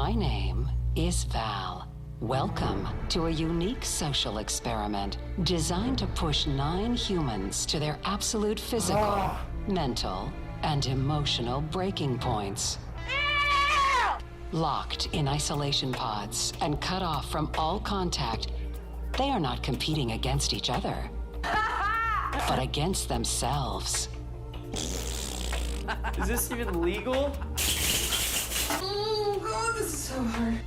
My name is Val. Welcome to a unique social experiment designed to push 9 humans to their absolute physical, mental, and emotional breaking points. Locked in isolation pods and cut off from all contact, they are not competing against each other, but against themselves. Is this even legal? Oh, God, this is so hard.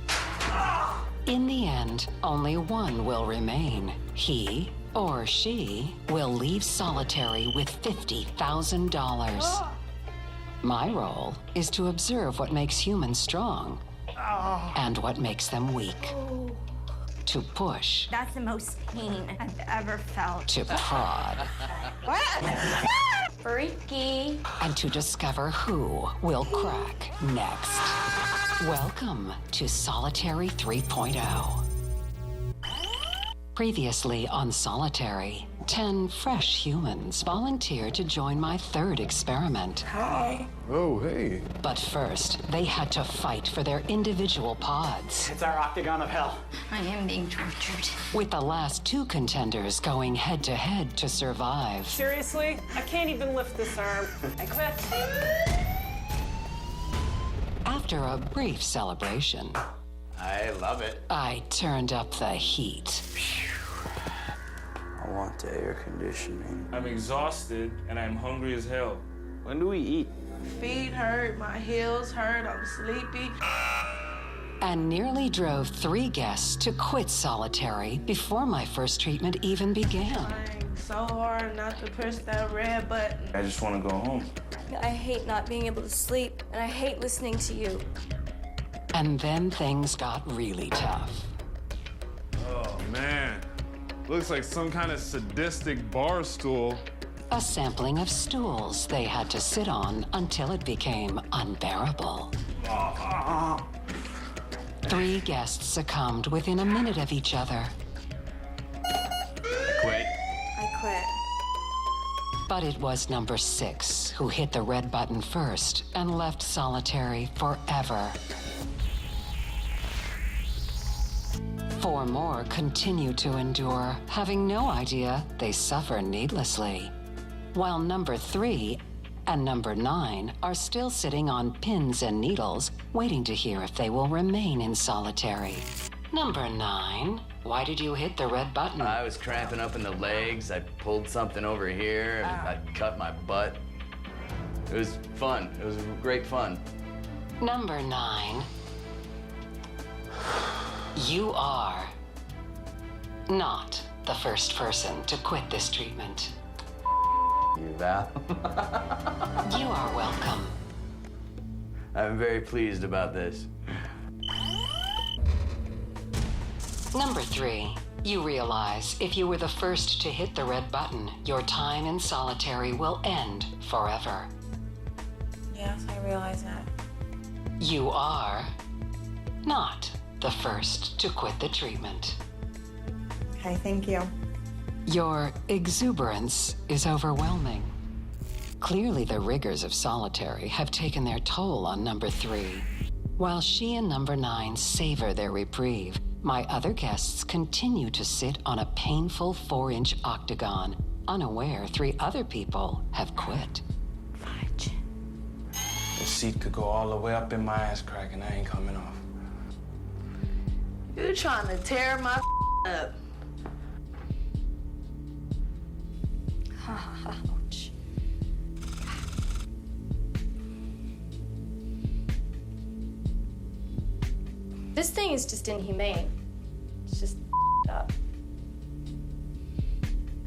In the end, only one will remain. He or she will leave solitary with $50,000. My role is to observe what makes humans strong and what makes them weak. To push. That's the most pain I've ever felt. To prod. What? Freaky. And to discover who will crack next. Welcome to Solitary 3.0. Previously on Solitary, 10 fresh humans volunteered to join my 3rd experiment. Hi. Oh, hey. But first, they had to fight for their individual pods. It's our Octagon of hell. I am being tortured. With the last 2 contenders going head-to-head to survive. Seriously? I can't even lift this arm. I quit. After a brief celebration, I love it. I turned up the heat. I want the air conditioning. I'm exhausted and I'm hungry as hell. When do we eat? Feet hurt, my heels hurt, I'm sleepy. And nearly drove 3 guests to quit Solitary before my first treatment even began. Trying so hard not to push that red button. I just want to go home. I hate not being able to sleep, and I hate listening to you. And then things got really tough. Oh, man. Looks like some kind of sadistic bar stool. A sampling of stools they had to sit on until it became unbearable. 3 guests succumbed within a minute of each other. Quit. I quit. But it was number 6 who hit the red button first and left Solitary forever. 4 more continue to endure, having no idea they suffer needlessly. While number 3 and number 9 are still sitting on pins and needles, waiting to hear if they will remain in Solitary. Number 9, why did you hit the red button? I was cramping up in the legs. I pulled something over here. I cut my butt. It was fun. It was great fun. Number 9, you are not the first person to quit this treatment. You, Val. You are welcome. I'm very pleased about this. Number 3, you realize if you were the first to hit the red button, your time in Solitary will end forever. Yes, I realize that. You are not the first to quit the treatment. Okay, thank you. Your exuberance is overwhelming. Clearly, the rigors of Solitary have taken their toll on number 3. While she and number 9 savor their reprieve, my other guests continue to sit on a painful 4-inch octagon, unaware 3 other people have quit. Fudge. The seat could go all the way up in my ass crack and I ain't coming off. You're trying to tear my up. Ouch. This thing is just inhumane. It's just up.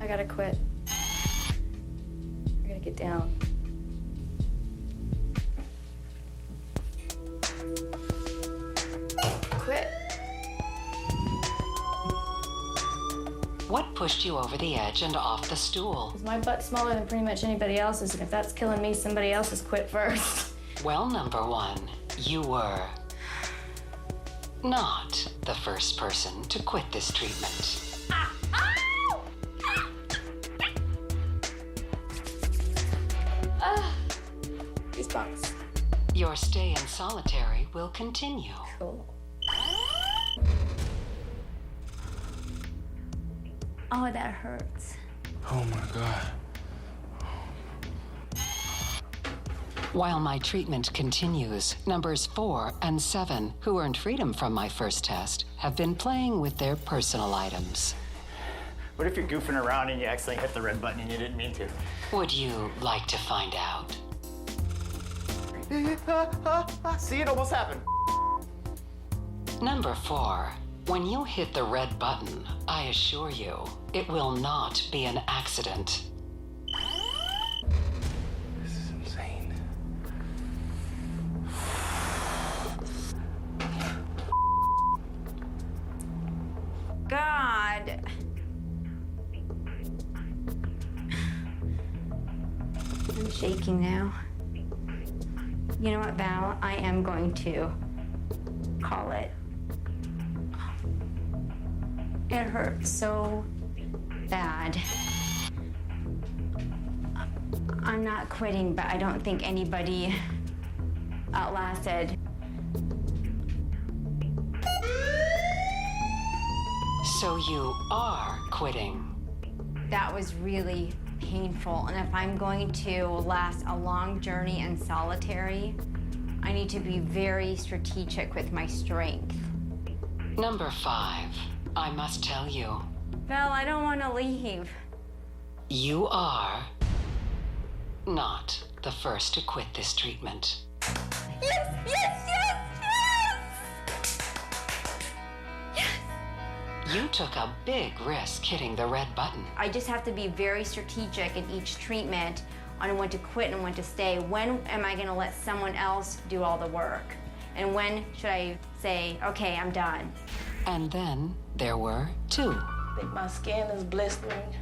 I gotta quit. I gotta get down. Quit. What pushed you over the edge and off the stool? My butt's smaller than pretty much anybody else's, and if that's killing me, somebody else has quit first. Well, number 1, you were not the first person to quit this treatment. Goosebumps. Your stay in Solitary will continue. Cool. Oh, that hurts. Oh my God. While my treatment continues, numbers 4 and 7, who earned freedom from my first test, have been playing with their personal items. What if you're goofing around and you accidentally hit the red button and you didn't mean to? Would you like to find out? See, it almost happened. Number 4, when you hit the red button, I assure you, it will not be an accident. This is insane. God. I'm shaking now. You know what, Val? I am going to call it. It hurts so bad. I'm not quitting, but I don't think anybody outlasted. So you are quitting. That was really painful, and if I'm going to last a long journey in solitary, I need to be very strategic with my strength. Number 5, I must tell you, Val, I don't want to leave. you are not the first to quit this treatment. Yes, yes, yes, yes! You took a big risk hitting the red button. I just have to be very strategic in each treatment on when to quit and when to stay. When am I going to let someone else do all the work? And when should I say, okay, I'm done? And then there were 2. I think my skin is blistering.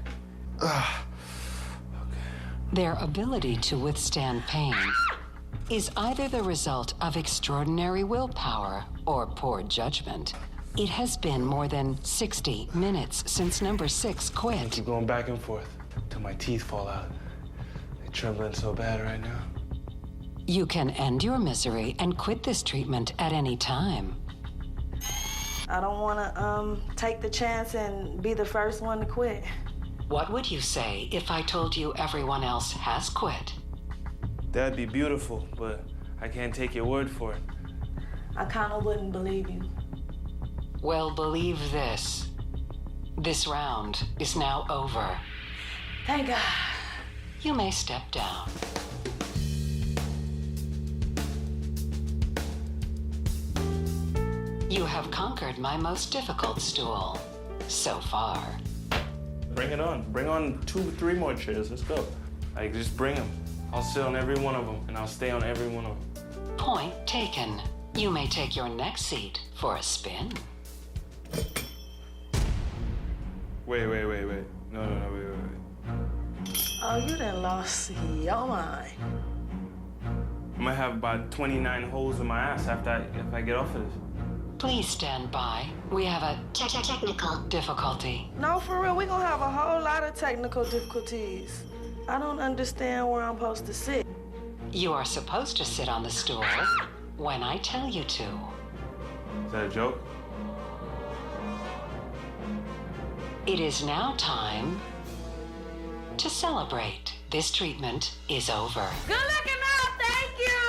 Their ability to withstand pain is either the result of extraordinary willpower or poor judgment. It has been more than 60 minutes since number 6 I quit. keep going back and forth till my teeth fall out. They're trembling so bad right now. You can end your misery and quit this treatment at any time. I don't want to take the chance and be the first one to quit. What would you say if I told you everyone else has quit? That'd be beautiful, but I can't take your word for it. I kind of wouldn't believe you. Well, believe this. This round is now over. Thank God. You may step down. You have conquered my most difficult stool so far. Bring it on. Bring on 2, 3 more chairs. Let's go. Like, just bring them. I'll sit on every one of them, and I'll stay on every one of them. Point taken. You may take your next seat for a spin. Wait. No, wait. Oh, you done lost your mind. I'm gonna have about 29 holes in my ass if I get off of this. Please stand by. We have a technical difficulty. No, for real, we gonna have a whole lot of technical difficulties. I don't understand where I'm supposed to sit. You are supposed to sit on the stool when I tell you to. Is that a joke? It is now time to celebrate. This treatment is over. Good looking out, thank you!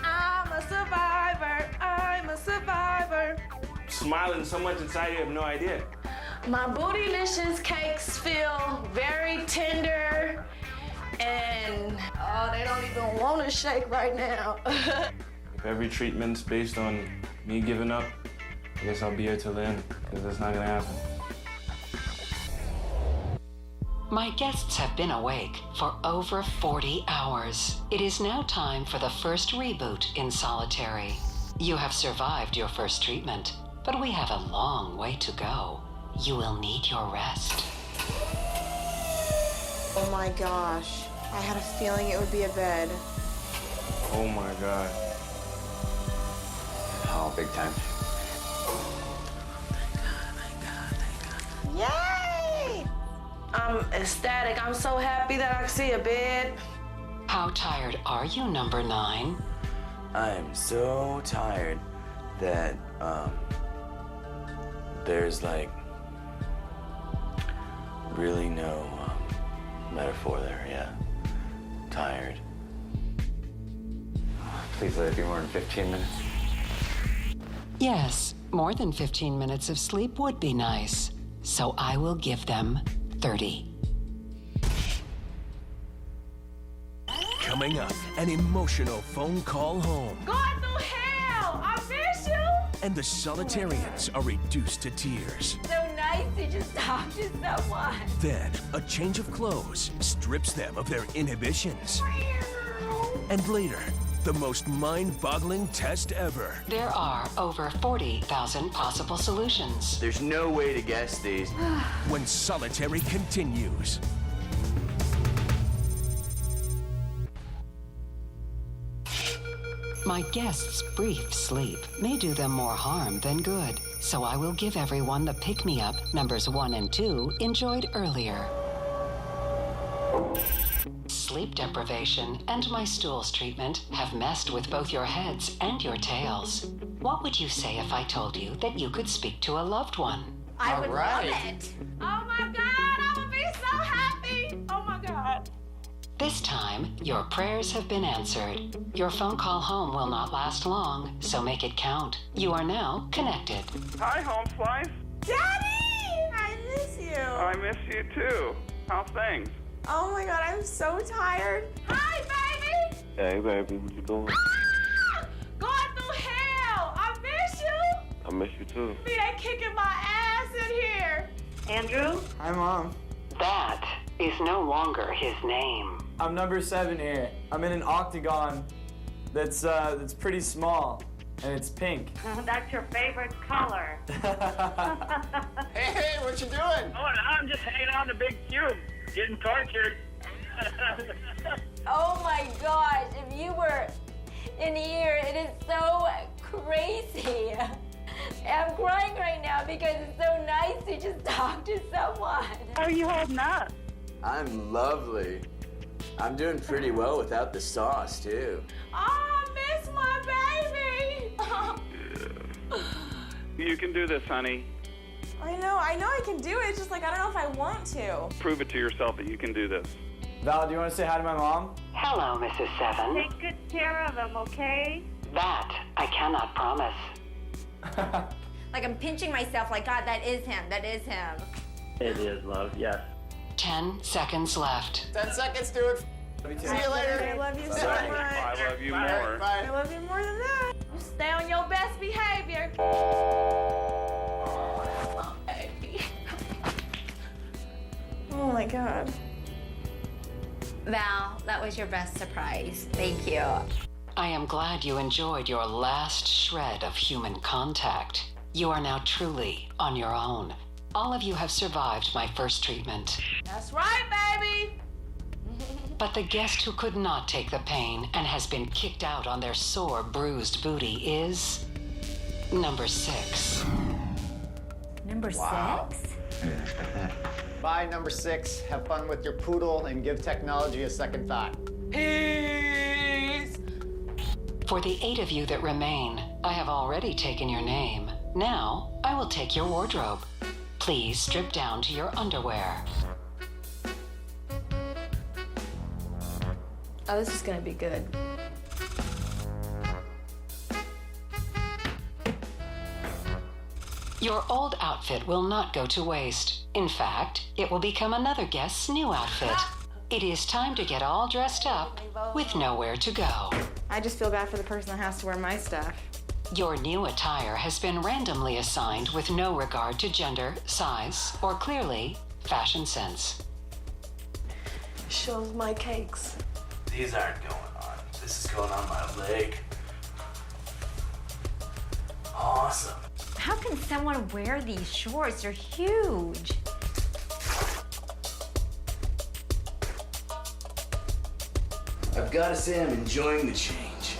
I'm a survivor, I'm a survivor. Smiling so much inside you have no idea. My bootylicious cakes feel very tender and they don't even want to shake right now. If every treatment's based on me giving up, I guess I'll be here till the end, because that's not gonna happen. My guests have been awake for over 40 hours. It is now time for the first reboot in solitary. You have survived your first treatment, but we have a long way to go. You will need your rest. Oh my gosh. I had a feeling it would be a bed. Oh my God. Oh, big time. Yay! I'm ecstatic. I'm so happy that I see a bed. How tired are you, number 9? I'm so tired that, there's like really no metaphor there, yeah. Tired. Please let it be more than 15 minutes. Yes, more than 15 minutes of sleep would be nice. So I will give them 30. Coming up, an emotional phone call home. Going through hell! I miss you! And the solitarians are reduced to tears. So nice to just talk to someone. Then, a change of clothes strips them of their inhibitions. And later, the most mind-boggling test ever. There are over 40,000 possible solutions. There's no way to guess these. When solitary continues. My guests' brief sleep may do them more harm than good, so I will give everyone the pick-me-up numbers 1 and 2 enjoyed earlier. Sleep deprivation and my stools treatment have messed with both your heads and your tails. What would you say if I told you that you could speak to a loved one? I would love it. Oh my God, I would be so happy. Oh my God. This time, your prayers have been answered. Your phone call home will not last long, so make it count. You are now connected. Hi, Home Slice. Daddy! I miss you. I miss you too. How's things? Oh my God, I'm so tired. Hi, baby! Hey, baby, what you doing? Going through hell! I miss you! I miss you too. Be they kicking my ass in here. Andrew? Hi, Mom. That is no longer his name. I'm number 7 here. I'm in an Octagon that's pretty small, and it's pink. That's your favorite color. Hey, what you doing? Oh, I'm just hanging on the big cube, getting tortured. Oh my gosh, if you were in here, it is so crazy. I'm crying right now because it's so nice to just talk to someone. How are you holding up? I'm lovely. I'm doing pretty well without the sauce, too. Oh, I miss my baby. You can do this, honey. I know I can do it. It's just like, I don't know if I want to. Prove it to yourself that you can do this. Val, do you want to say hi to my mom? Hello, Mrs. Seven. Take good care of them, okay? That I cannot promise. Like I'm pinching myself like, God, that is him, that is him. It is, love, yes. 10 seconds left. 10 seconds, do it. See you later. I love you so Bye. much. I love you more. Bye. I love you more than that. You stay on your best behavior. Oh my God. Val, that was your best surprise. Thank you. I am glad you enjoyed your last shred of human contact. You are now truly on your own. All of you have survived my first treatment. That's right, baby. But the guest who could not take the pain and has been kicked out on their sore, bruised booty is number 6. Number 6? Bye, number 6. Have fun with your poodle and give technology a second thought. Peace. For the 8 of you that remain, I have already taken your name. Now, I will take your wardrobe. Please strip down to your underwear. Oh, this is gonna be good. Your old outfit will not go to waste. In fact, it will become another guest's new outfit. It is time to get all dressed up with nowhere to go. I just feel bad for the person that has to wear my stuff. Your new attire has been randomly assigned with no regard to gender, size, or clearly, fashion sense. Shows my cakes. These aren't going on. This is going on my leg. Awesome. How can someone wear these shorts? They're huge. I've got to say I'm enjoying the change.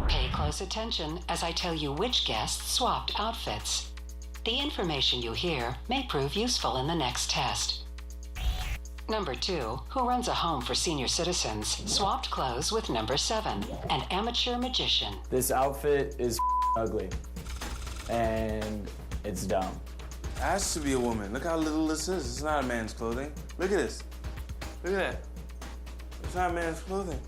Pay close attention as I tell you which guests swapped outfits. The information you hear may prove useful in the next test. Number 2, who runs a home for senior citizens, swapped clothes with number 7, an amateur magician. This outfit is ugly, and it's dumb. It has to be a woman. Look how little this is. It's not a man's clothing. Look at this. Look at that. It's not a man's clothing.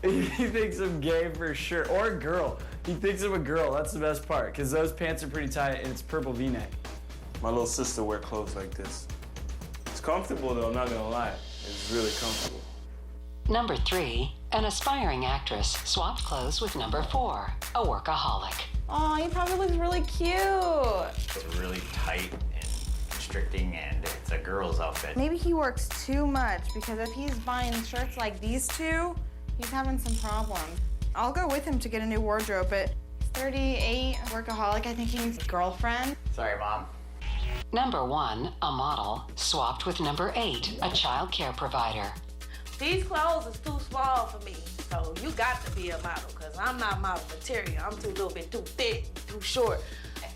He thinks I'm gay for sure, or a girl. He thinks I'm a girl. That's the best part, because those pants are pretty tight and it's purple V-neck. My little sister wear clothes like this. It's comfortable though, I'm not gonna lie. It's really comfortable. Number 3, an aspiring actress swapped clothes with number 4, a workaholic. Oh, he probably looks really cute. It's really tight and constricting, and it's a girl's outfit. Maybe he works too much, because if he's buying shirts like these two, he's having some problems. I'll go with him to get a new wardrobe, but 38, workaholic, I think he needs a girlfriend. Sorry, Mom. Number 1, a model, swapped with number 8, a child care provider. These clothes is too small for me, so you got to be a model, because I'm not model material. I'm too little bit too thick, too short.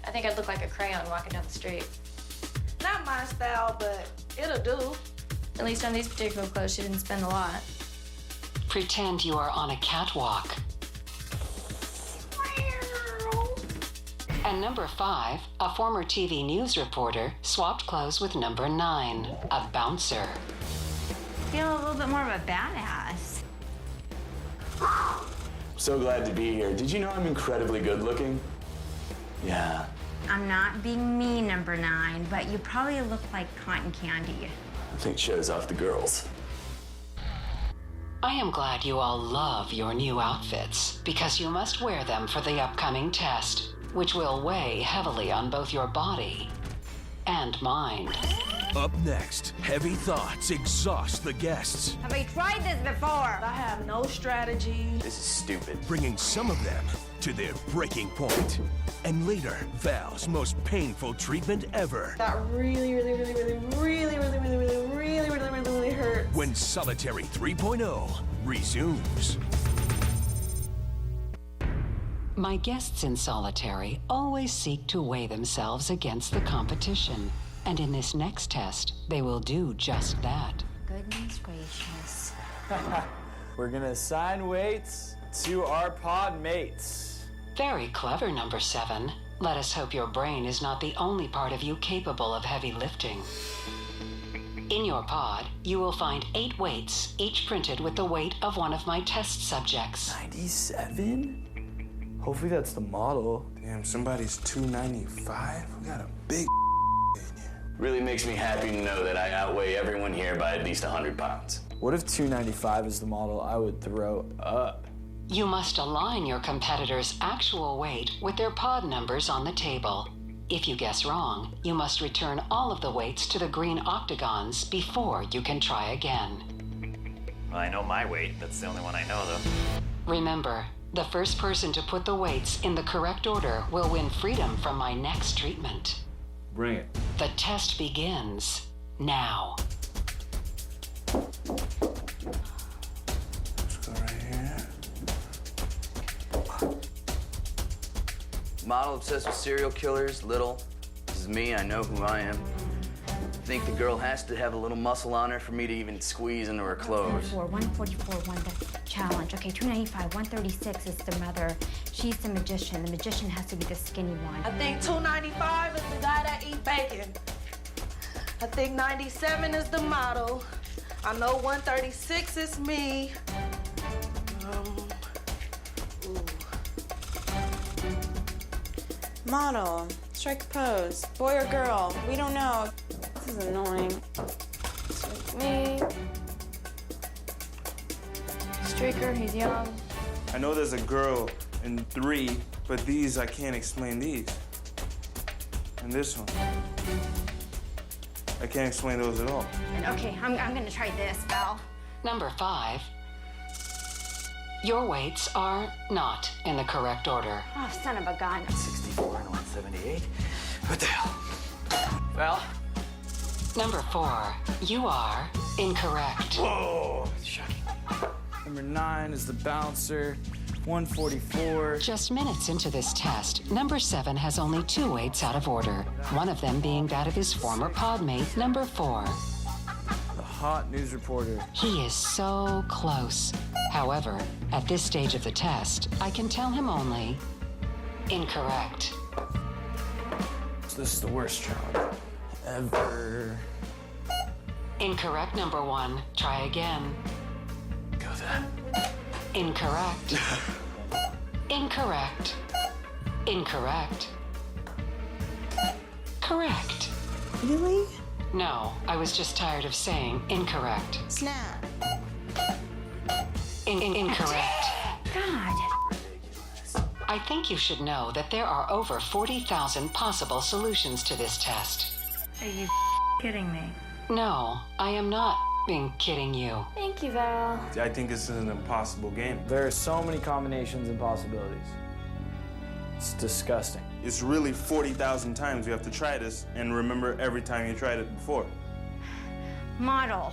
I think I'd look like a crayon walking down the street. Not my style, but it'll do. At least on these particular clothes, she didn't spend a lot. Pretend you are on a catwalk. And number 5, a former TV news reporter, swapped clothes with number 9, a bouncer. Feel a little bit more of a badass. So glad to be here. Did you know I'm incredibly good looking? Yeah. I'm not being mean, number 9, but you probably look like cotton candy. I think it shows off the girls. I am glad you all love your new outfits, because you must wear them for the upcoming test, which will weigh heavily on both your body and mind. Up next, heavy thoughts exhaust the guests, Have I tried this before? I have no strategy. This is stupid. bringing some of them to their breaking point. And later, Val's most painful treatment ever. That really hurts. When Solitary 3.0 resumes. My guests in Solitary always seek to weigh themselves against the competition. And in this next test, they will do just that. Goodness gracious. We're gonna assign weights to our pod mates. Very clever, number 7. Let us hope your brain is not the only part of you capable of heavy lifting. In your pod, you will find 8 weights, each printed with the weight of one of my test subjects. 97? Hopefully that's the model. Damn, somebody's 295? We got a big in here. Really makes me happy to know that I outweigh everyone here by at least 100 pounds. What if 295 is the model? I would throw up. You must align your competitor's actual weight with their pod numbers on the table. If you guess wrong, you must return all of the weights to the green octagons before you can try again. Well, I know my weight. That's the only one I know, though. Remember, the first person to put the weights in the correct order will win freedom from my next treatment. Bring it. The test begins now. Let's go right here. Model obsessed with serial killers, little. This is me, I know who I am. I think the girl has to have a little muscle on her for me to even squeeze into her clothes. 144, the challenge. Okay, 295, 136 is the mother. She's the magician. The magician has to be the skinny one. I think 295 is the guy that eat bacon. I think 97 is the model. I know 136 is me. Model, strike a pose, boy or girl, we don't know. This is annoying. It's like me. Streaker, he's young. I know there's a girl in 3, but these, I can't explain these. And this one. I can't explain those at all. Okay, I'm gonna try this, Val. Number 5. Your weights are not in the correct order. Oh, son of a gun. 64 and 178. What the hell? Well, Number 4. You are incorrect. whoa, shocking. Number 9 is the bouncer. 144. Just minutes into this test, number 7 has only 2 weights out of order, one of them being that of his former podmate, number 4. hot news reporter. He is so close. However, at this stage of the test, I can tell him only incorrect. So this is the worst challenge ever. Incorrect, number 1. Try again. Go that. Incorrect. Incorrect. Incorrect. Correct. Really? No, I was just tired of saying incorrect. Snap. Incorrect. God. I think you should know that there are over 40,000 possible solutions to this test. Are you kidding me? No, I am not being kidding you. Thank you, Val. I think this is an impossible game. There are so many combinations and possibilities. It's disgusting. It's really 40,000 times you have to try this and remember every time you tried it before. Model.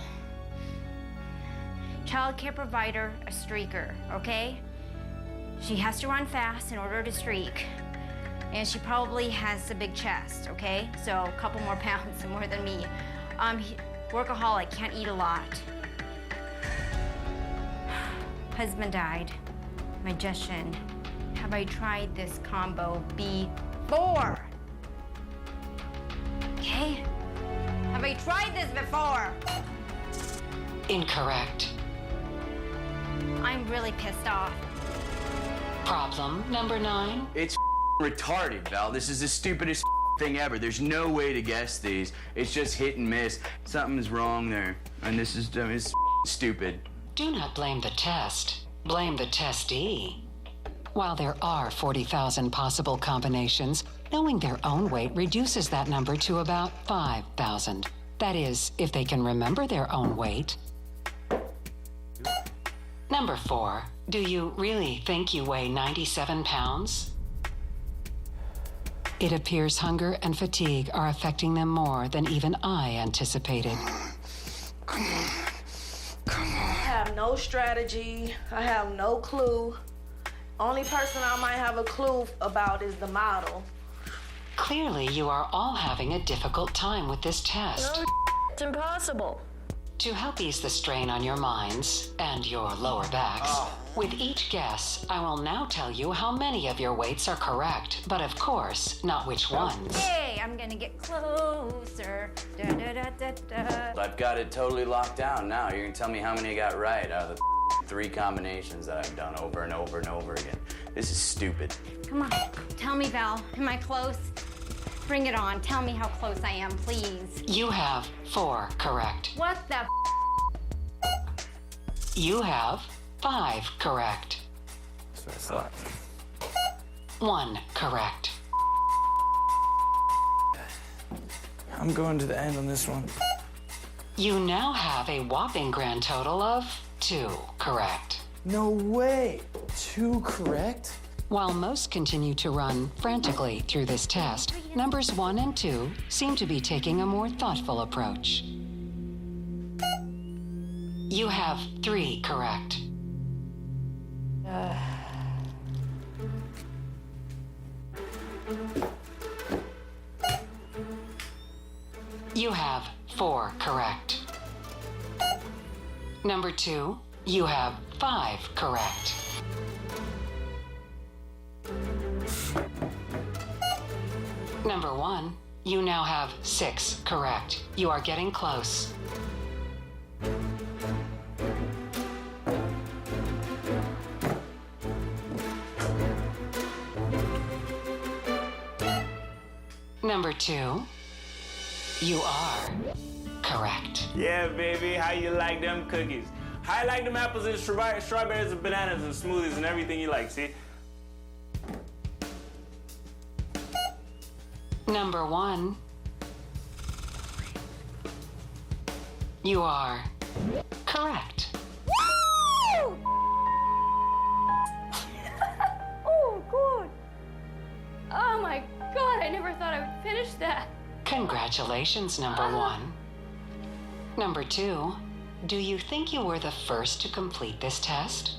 Child care provider, a streaker, okay? She has to run fast in order to streak. And she probably has a big chest, okay? So a couple more pounds more than me. Workaholic, can't eat a lot. Husband died. Magician. Have I tried this combo before? Okay? Have I tried this before? Incorrect. I'm really pissed off. Problem number 9. It's retarded, Val. This is the stupidest thing ever. There's no way to guess these. It's just hit and miss. Something's wrong there. And this is stupid. Do not blame the test. Blame the testee. While there are 40,000 possible combinations, knowing their own weight reduces that number to about 5,000. That is, if they can remember their own weight. Number 4. Do you really think you weigh 97 pounds? It appears hunger and fatigue are affecting them more than even I anticipated. I have no strategy. I have no clue. Only person I might have a clue about is the model. Clearly, you are all having a difficult time with this test. No, it's impossible. To help ease the strain on your minds and your lower backs, with each guess, I will now tell you how many of your weights are correct, but of course, not which ones. Hey, I'm gonna get closer. Da, da, da, da, da. I've got it totally locked down now. You're gonna tell me how many I got right out of the 3 combinations that I've done over and over and over again. This is stupid. Come on, tell me, Val. Am I close? Bring it on. Tell me how close I am, please. You have 4 correct. What the You have 5 correct. That's what I thought. 1 correct. I'm going to the end on this one. You now have a whopping grand total of 2 correct. No way. 2 correct? While most continue to run frantically through this test, numbers 1 and 2 seem to be taking a more thoughtful approach. You have 3 correct. You have 4 correct. Number 2, you have 5 correct. Number 1, you now have 6 correct. You are getting close. Number 2, you are correct. Yeah, baby, how you like them cookies? How you like them apples and strawberries and bananas and smoothies and everything you like, see? Number 1, you are correct. Woo! Oh, good. Oh my God, I never thought I would finish that. Congratulations, number 1. Number 2, do you think you were the first to complete this test?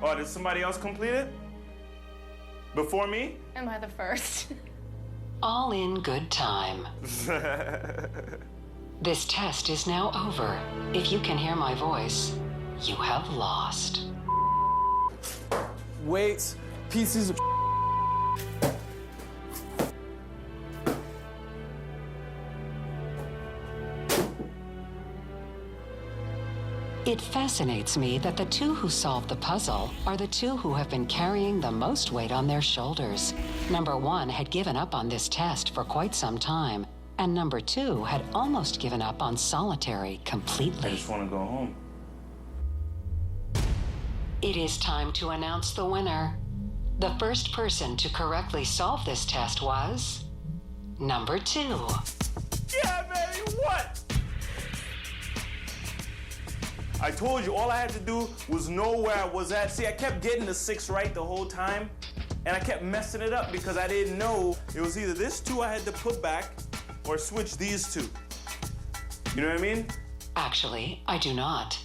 Oh, did somebody else complete it? Before me? Am I the first? All in good time. This test is now over. If you can hear my voice, you have lost. Weights, pieces of It fascinates me that the two who solved the puzzle are the two who have been carrying the most weight on their shoulders. Number 1 had given up on this test for quite some time, and number 2 had almost given up on solitary completely. I just want to go home. It is time to announce the winner. The first person to correctly solve this test was number 2. Yeah, baby, what? I told you, all I had to do was know where I was at. See, I kept getting the 6 right the whole time, and I kept messing it up because I didn't know it was either this 2 I had to put back or switch these 2. You know what I mean? Actually, I do not.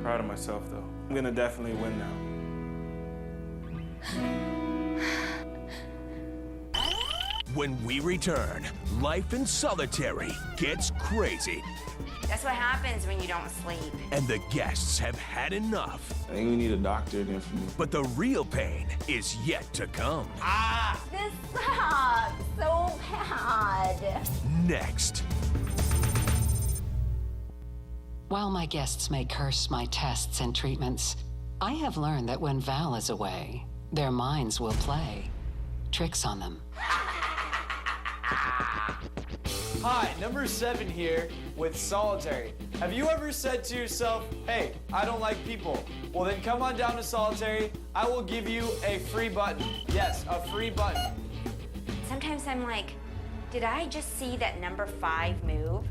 Proud of myself, though. I'm gonna definitely win now. When we return, life in solitary gets crazy, That's what happens when you don't sleep. and the guests have had enough. I think we need a doctor in here for me. But the real pain is yet to come. This sucks so bad. Next. While my guests may curse my tests and treatments, I have learned that when Val is away, their minds will play tricks on them. Hi, number 7 here with solitary. Have you ever said to yourself, hey, I don't like people? Well, then come on down to solitary. I will give you a free button. Yes, a free button. Sometimes I'm like, did I just see that number 5 move?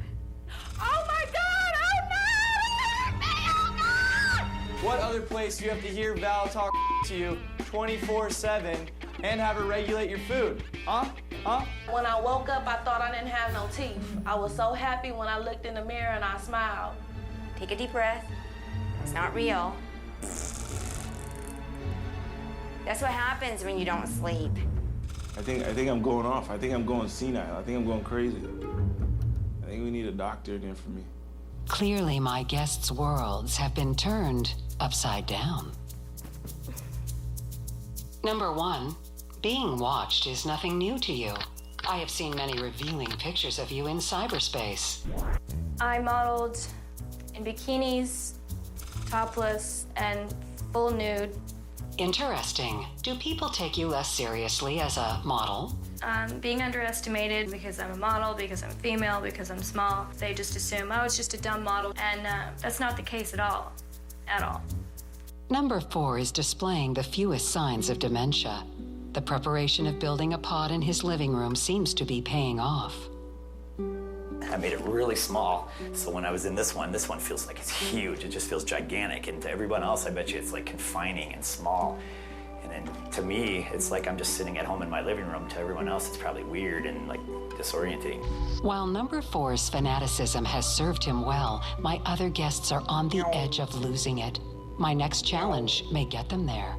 Oh my God! Oh no! Oh God! What other place do you have to hear Val talk to you 24/7 and have her regulate your food? Huh? When I woke up, I thought I didn't have no teeth. I was so happy when I looked in the mirror and I smiled. Take a deep breath. It's not real. That's what happens when you don't sleep. I think I'm going off. I think I'm going senile. I think I'm going crazy. I think we need a doctor in here for me. Clearly, my guests' worlds have been turned upside down. Number 1, being watched is nothing new to you. I have seen many revealing pictures of you in cyberspace. I modeled in bikinis, topless, and full nude. Interesting. Do people take you less seriously as a model? Being underestimated because I'm a model, because I'm female, because I'm small. They just assume, oh, it's just a dumb model. And that's not the case at all. At all. Number 4 is displaying the fewest signs of dementia. The preparation of building a pod in his living room seems to be paying off. I made it really small, so when I was in this one feels like it's huge. It just feels gigantic, and to everyone else, I bet you it's like confining and small. And then to me, it's like I'm just sitting at home in my living room. To everyone else, it's probably weird and like disorienting. While number 4's fanaticism has served him well, my other guests are on the edge of losing it. My next challenge may get them there.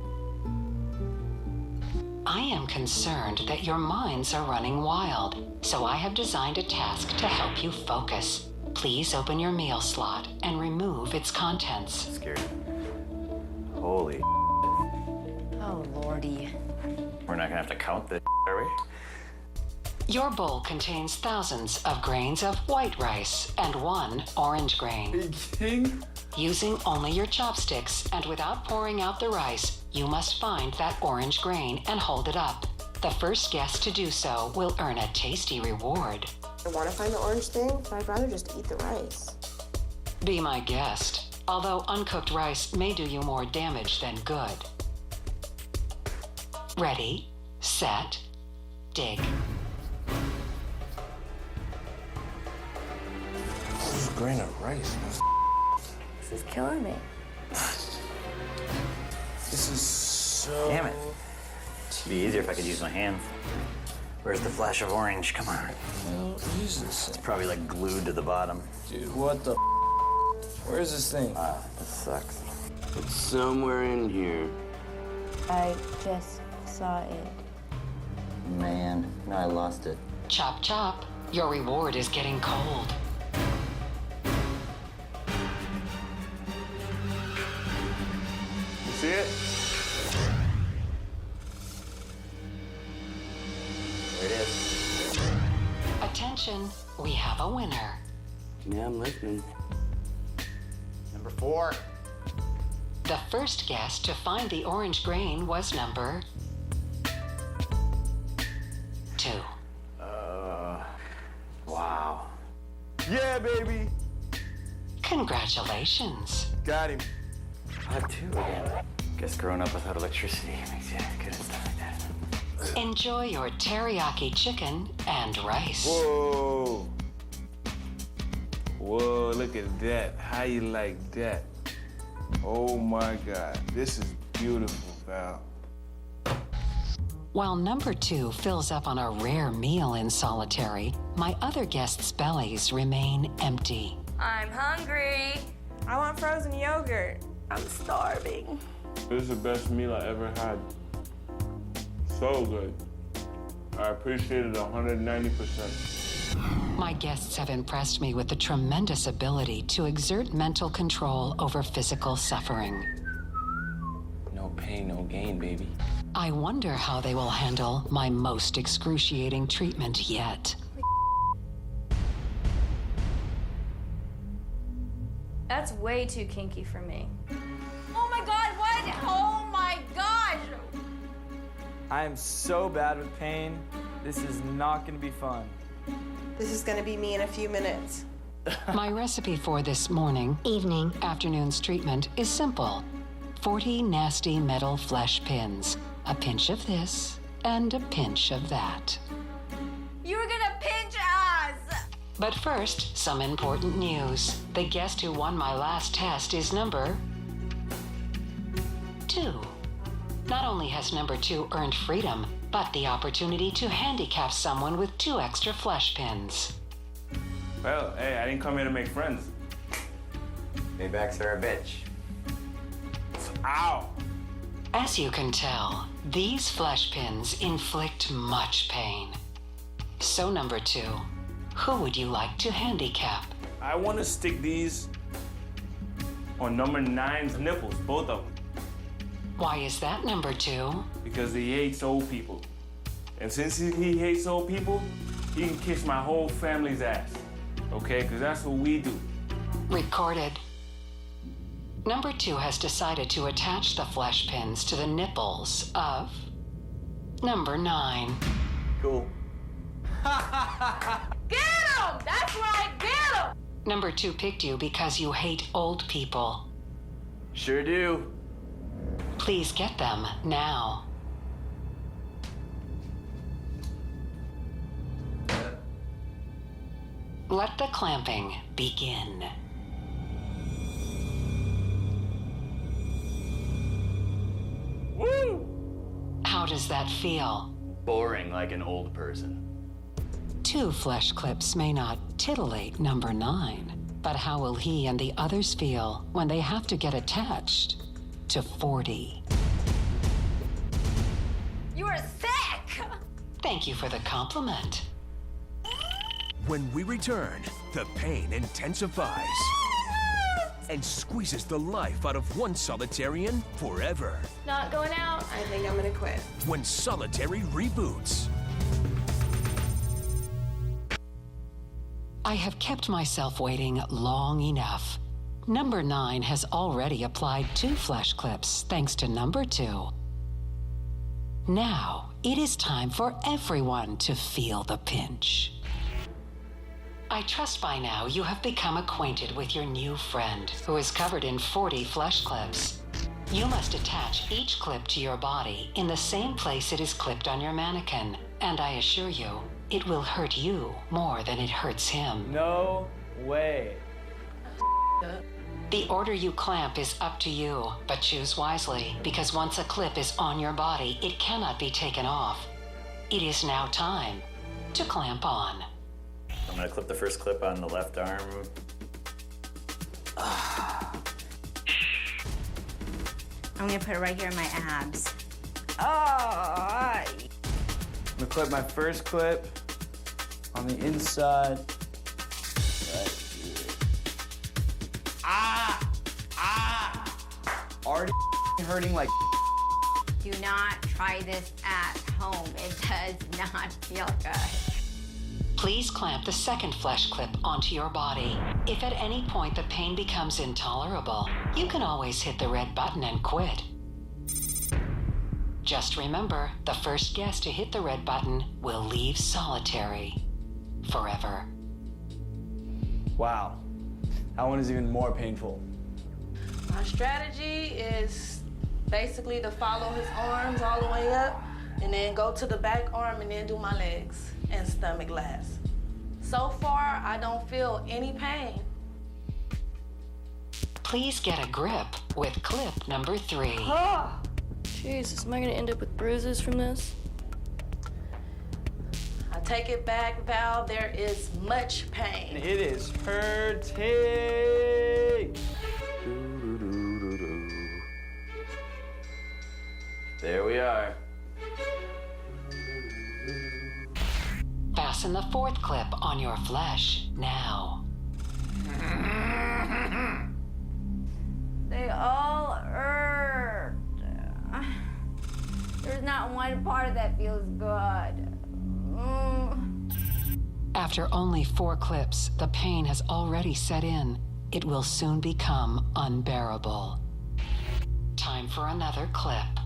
I am concerned that your minds are running wild, so I have designed a task to help you focus. Please open your meal slot and remove its contents. I'm scared. Holy. Oh, Lordy. We're not gonna have to count this, are we? Your bowl contains thousands of grains of white rice and 1 orange grain. Big King? Using only your chopsticks and without pouring out the rice, you must find that orange grain and hold it up. The first guest to do so will earn a tasty reward. I want to find the orange thing, but I'd rather just eat the rice. Be my guest, although uncooked rice may do you more damage than good. Ready, set, dig. This grain of rice. This is killing me. This is so... Damn it. It'd be easier if I could use my hands. Where's the flash of orange? Come on. Oh, Jesus. It's probably like glued to the bottom. Dude, what the Where's this thing? This sucks. It's somewhere in here. I just saw it. Man, no, I lost it. Chop chop, your reward is getting cold. See it? There it is. Attention, we have a winner. Yeah, I'm listening. Number 4. The first guest to find the orange grain was number 2. Wow. Yeah, baby. Congratulations. Got him. I have 2 again. Guess growing up without electricity makes you good at stuff like that. Enjoy your teriyaki chicken and rice. Whoa. Whoa, look at that. How you like that? Oh my God, this is beautiful, Val. While number 2 fills up on a rare meal in solitary, my other guests' bellies remain empty. I'm hungry. I want frozen yogurt. I'm starving. This is the best meal I ever had. So good. I appreciate it 190%. My guests have impressed me with the tremendous ability to exert mental control over physical suffering. No pain, no gain, baby. I wonder how they will handle my most excruciating treatment yet. That's way too kinky for me. Oh my God, what? Oh my gosh! I am so bad with pain. This is not gonna be fun. This is gonna be me in a few minutes. My recipe for this morning, evening, afternoon's treatment is simple. 40 nasty metal flesh pins, a pinch of this, and a pinch of that. You're gonna pinch us! But first, some important news. The guest who won my last test is number 2. Not only has number 2 earned freedom, but the opportunity to handicap someone with 2 extra flesh pins. Well, hey, I didn't come here to make friends. Paybacks are a bitch. Ow! As you can tell, these flesh pins inflict much pain. So number 2, who would you like to handicap? I want to stick these on number 9's nipples, both of them. Why is that number 2? Because he hates old people. And since he hates old people, he can kiss my whole family's ass. Okay? Because that's what we do. Recorded. Number 2 has decided to attach the flesh pins to the nipples of number 9. Cool. Get him! That's right, get him! Number 2 picked you because you hate old people. Sure do. Please get them now. Let the clamping begin. Woo! How does that feel? Boring like an old person. 2 flesh clips may not titillate number 9, but how will he and the others feel when they have to get attached to 40? You are sick! Thank you for the compliment. When we return, the pain intensifies and squeezes the life out of one solitarian forever. Not going out. I think I'm gonna quit. When solitary reboots. I have kept myself waiting long enough. Number 9 has already applied 2 flesh clips thanks to number 2. Now, it is time for everyone to feel the pinch. I trust by now you have become acquainted with your new friend, who is covered in 40 flesh clips. You must attach each clip to your body in the same place it is clipped on your mannequin, and I assure you, it will hurt you more than it hurts him. No way. The order you clamp is up to you, but choose wisely, because once a clip is on your body, it cannot be taken off. It is now time to clamp on. I'm gonna clip the first clip on the left arm. I'm gonna put it right here in my abs. I'm gonna clip my first clip on the inside. Right here. Already hurting like. Do not try this at home. It does not feel good. Please clamp the second flesh clip onto your body. If at any point the pain becomes intolerable, you can always hit the red button and quit. Just remember, the first guest to hit the red button will leave solitary forever. Wow, that one is even more painful. My strategy is basically to follow his arms all the way up and then go to the back arm and then do my legs and stomach last. So far, I don't feel any pain. Please get a grip with clip number 3. Oh, Jesus, am I gonna end up with bruises from this? I take it back, Val. There is much pain. It is hurting. There we are. Fasten the fourth clip on your flesh now. They all hurt. There's not one part that feels good. After only 4 clips, the pain has already set in. It will soon become unbearable. Time for another clip.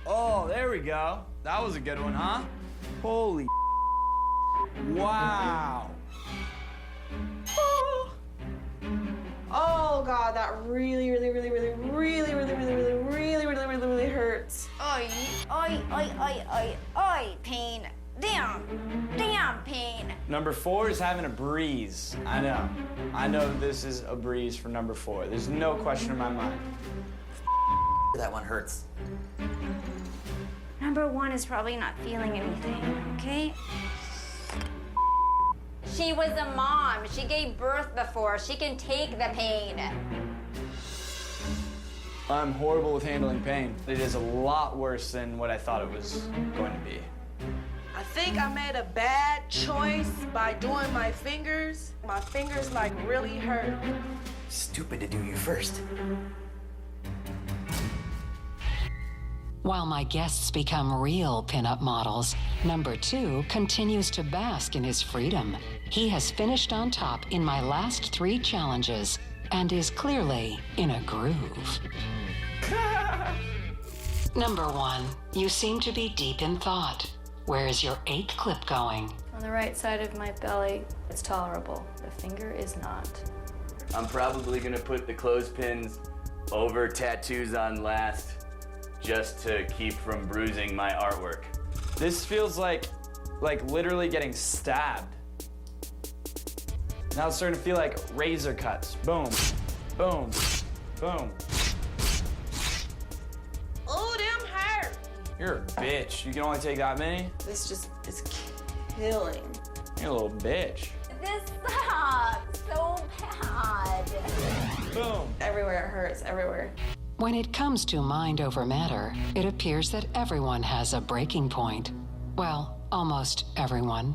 Oh, there we go. That was a good one, huh? Holy wow. Oh God, that really hurts. Oi, pain. Damn pain. Number 4 is having a breeze. I know this is a breeze for number 4. There's no question in my mind. That one hurts. Number 1 is probably not feeling anything, okay? She was a mom. She gave birth before. She can take the pain. I'm horrible with handling pain. It is a lot worse than what I thought it was going to be. I think I made a bad choice by doing my fingers. My fingers like really hurt. Stupid to do you first. While my guests become real pinup models, number 2 continues to bask in his freedom. He has finished on top in my last 3 challenges and is clearly in a groove. Number 1, you seem to be deep in thought. Where is your 8th clip going? On the right side of my belly, it's tolerable. The finger is not. I'm probably gonna put the clothespins over tattoos on last, just to keep from bruising my artwork. This feels like literally getting stabbed. Now it's starting to feel like razor cuts. Boom, boom, boom. Oh, them hurt. You're a bitch. You can only take that many? This just is killing. You're a little bitch. This sucks so bad. Boom. Everywhere it hurts, everywhere. When it comes to mind over matter, it appears that everyone has a breaking point. Well, almost everyone.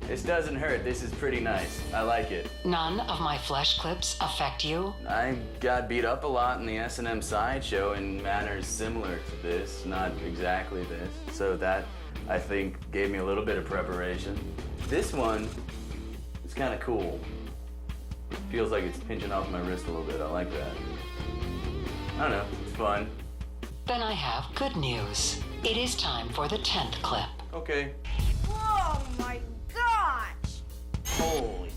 This doesn't hurt. This is pretty nice. I like it. None of my flesh clips affect you? I got beat up a lot in the S&M sideshow in manners similar to this, not exactly this. So that, I think, gave me a little bit of preparation. This one is kind of cool. Feels like it's pinching off my wrist a little bit. I like that. I don't know, it's fun. Then I have good news. It is time for the 10th clip. Okay. Oh my gosh! Holy.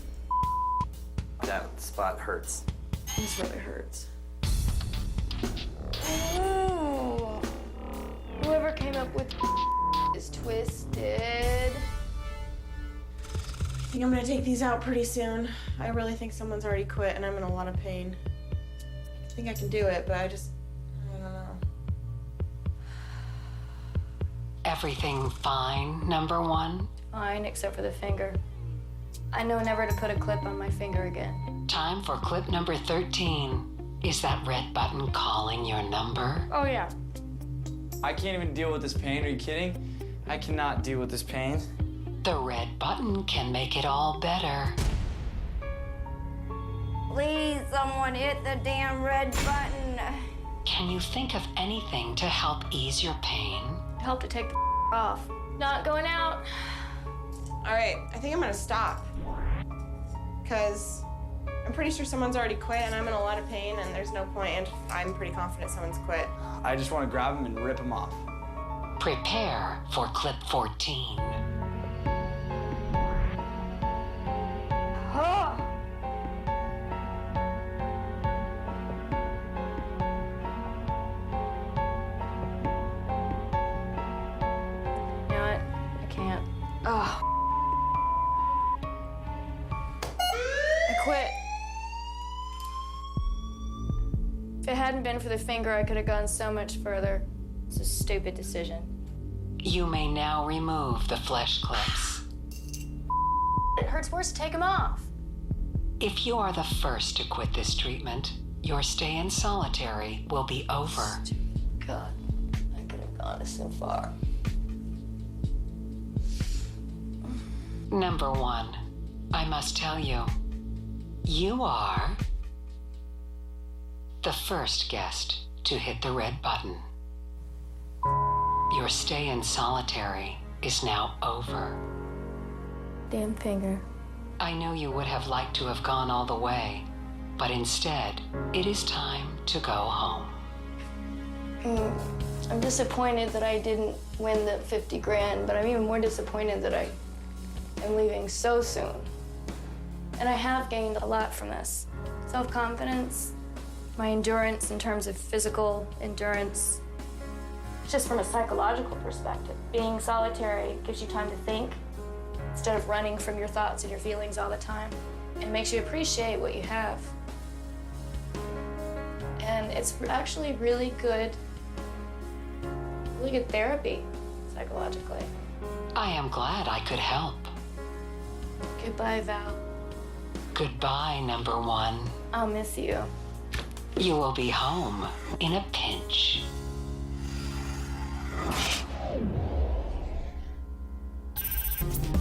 That spot hurts. This really hurts. Ooh. Whoever came up with is twisted. I think I'm gonna take these out pretty soon. I really think someone's already quit and I'm in a lot of pain. I think I can do it, but I don't know. Everything fine, number 1? Fine, except for the finger. I know never to put a clip on my finger again. Time for clip number 13. Is that red button calling your number? Oh yeah. I can't even deal with this pain. Are you kidding? I cannot deal with this pain. The red button can make it all better. Please, someone hit the damn red button. Can you think of anything to help ease your pain? Help to take the off. Not going out. All right, I think I'm gonna stop. Because I'm pretty sure someone's already quit and I'm in a lot of pain and there's no point, and I'm pretty confident someone's quit. I just want to grab him and rip him off. Prepare for clip 14. Oh. You know what? I can't. Oh. I quit. If it hadn't been for the finger, I could have gone so much further. It's a stupid decision. You may now remove the flesh clips. It hurts worse to take them off. If you are the first to quit this treatment, your stay in solitary will be over. God, I could have gone so far. Number 1, I must tell you, you are the first guest to hit the red button. Your stay in solitary is now over. Damn finger. I know you would have liked to have gone all the way, but instead, it is time to go home. I'm disappointed that I didn't win the 50 grand, but I'm even more disappointed that I am leaving so soon. And I have gained a lot from this. Self-confidence, my endurance in terms of physical endurance. Just from a psychological perspective, being solitary gives you time to think instead of running from your thoughts and your feelings all the time. It makes you appreciate what you have. And it's actually really good therapy psychologically. I am glad I could help. Goodbye, Val. Goodbye, number 1. I'll miss you. You will be home in a pinch.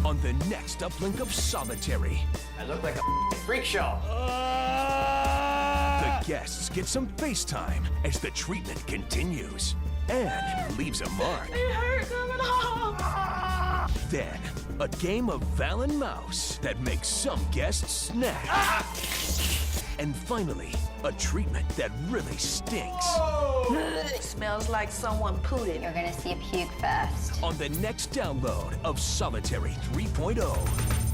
On the next uplink of Solitary, I look like a freak show. the guests get some FaceTime as the treatment continues and leaves a mark. It hurt coming off. Then, a game of Val and Mouse that makes some guests snap. And finally, a treatment that really stinks. Smells like someone pooted. You're gonna see a puke fest. On the next download of Solitary 3.0.